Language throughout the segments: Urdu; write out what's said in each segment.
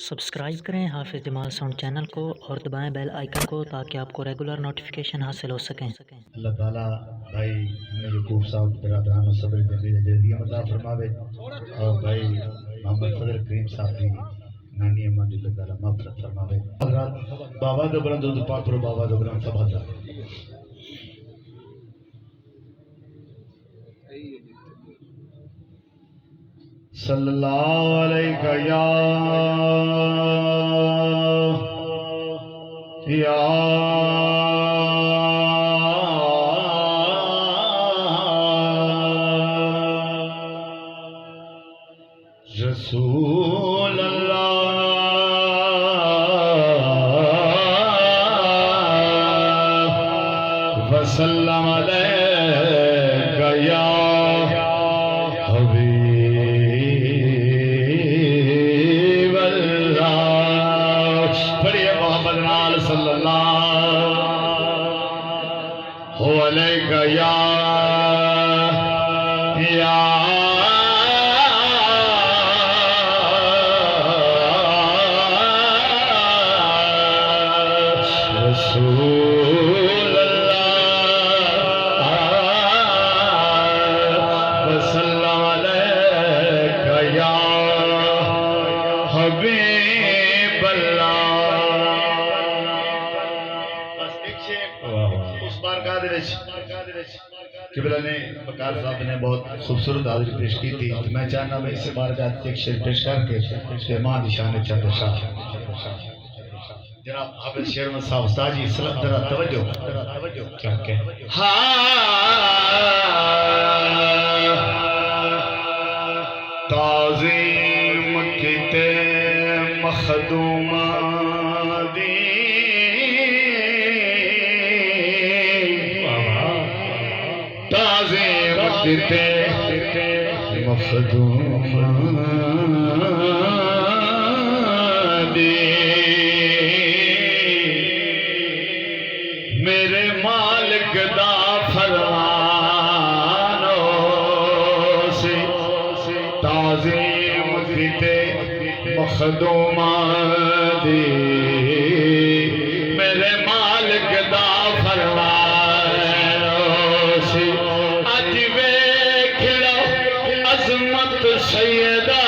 سبسکرائب کریں حافظ جمال ساؤنڈ چینل کو اور دبائیں بیل آئیکن کو تاکہ آپ کو ریگولر نوٹیفیکیشن حاصل ہو سکیں۔ اللہ تعالیٰ بھائی یعقوب صاحب برادران و صبر جلدی عطا فرماوے اور بھائی محمد فضل کریم صاحب کی نانی امان اللہ تعالیٰ مغفرت فرماوے۔ حضرات بابا دبران دو پاک پرو بابا دبران سب حضرات صلی اللہ علیہ یا رسول اللہ وسلم علیہ یا حبیب اللہ۔ پڑھیے محمد نال صلی اللہ علیہ یا رسول اللہ وسلم علیک یا حبیب اللہ۔ بس ایک شیخ اس بارگاہ دے وچ قبلہ نے بکار صاحب نے بہت خوبصورت حاضری پیش کی تھی، میں چاہنا میں اس بارگاہ ایک شیخ پیش کر کے ماں دی شان چند شاہ جناب حافظ شیرمن صاحب استاد جی سلام ذرا توجہ کیا کہ تعظیم کتے مخدوم دی تعظیم کتے مخدوم دی میرے مالک دا فرمانو سے تعظیم کتے مخدوم دی میرے مالک دا فرمانو سے اج ویکھ لو عظمت سیدہ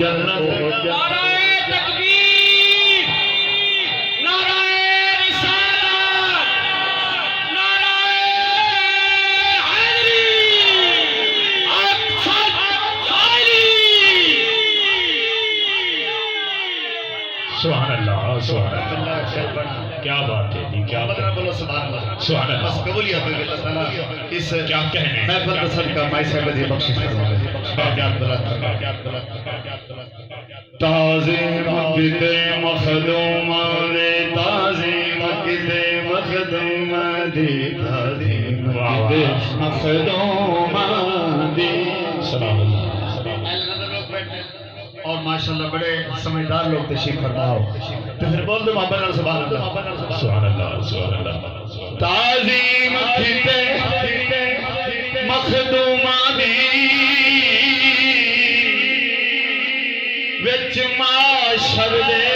نعرہ تکبیر، نعرہ رسالت، نعرہ حیدری، اقصد علی۔ سبحان اللہ سبحان اللہ کیا بات ہے جی کیا بولو سبحان اللہ سبحان اللہ بس قبولیت اللہ تعالیٰ اس کیا کہنے محفل رسل کا مائی صاحب دی بخشش فرمائے باقیات بلد تعظیم کتے مخدوم دی تعظیم کتے مخدوم دی تعظیم کتے مخدوم دی سلام اللہ اور ماشاءاللہ بڑے سمجھدار لوگ تشریف فرماؤ تو پھر بول دو محبت اللہ سبحان اللہ سبحان اللہ سبحان اللہ تعظیم تھیتے مخدومانی وچ معاشر دے